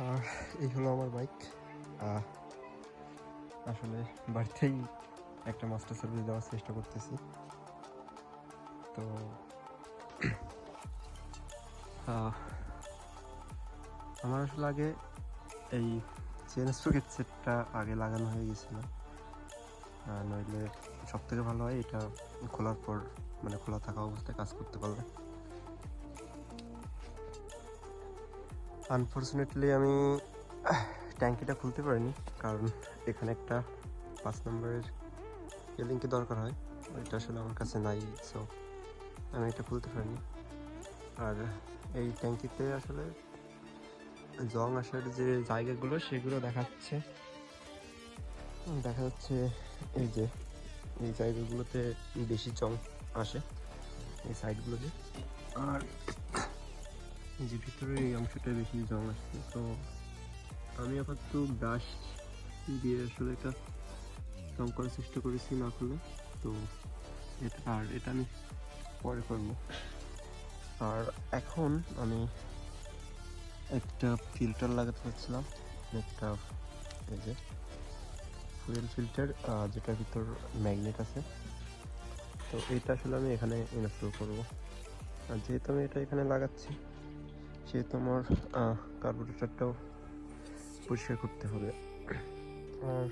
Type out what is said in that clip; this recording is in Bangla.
আর এই হলো আমার বাইক। আসলে বাড়িতেই একটা মাস্টার সার্ভিস দেওয়ার চেষ্টা করতেছি। তো আমার আসলে আগে এই চেন স্প্রকেট সেটটা আগে লাগানো হয়ে গেছিলো, নইলে সব থেকে ভালো হয় এটা খোলার পর, মানে খোলা থাকা অবস্থায় কাজ করতে পারলে। আনফর্চুনেটলি আমি ট্যাঙ্কিটা খুলতে পারিনি, কারণ এখানে একটা 5 নম্বরের এলিঙ্কি দরকার হয়, ওইটা আসলে আমার কাছে নাই। সো আমি এটা খুলতে পারিনি। আর এই ট্যাঙ্কিতে আসলে জং আসার যে জায়গাগুলো সেগুলো দেখা যাচ্ছে এই যে এই জায়গাগুলোতে বেশি জং আসে, এই সাইডগুলোতে। আর এই যে ভিতরে এই অংশটায় বেশি জং আসছে। তো আমি আপাতত ব্রাশ দিয়ে আসলে এটা রং করার চেষ্টা করেছি না খুলে। তো এটা আমি পরে করবো। আর এখন আমি একটা ফিল্টার লাগাতে চাচ্ছিলাম, একটা এই যে ফুয়েল ফিল্টার, যেটার ভিতর ম্যাগনেট আছে। তো এটা আসলে আমি এখানে ইনস্টল করবো। আর যেহেতু আমি এটা এখানে লাগাচ্ছি, সেহেতু আমার কার্বোরেটরটাও পরিষ্কার করতে হবে। আর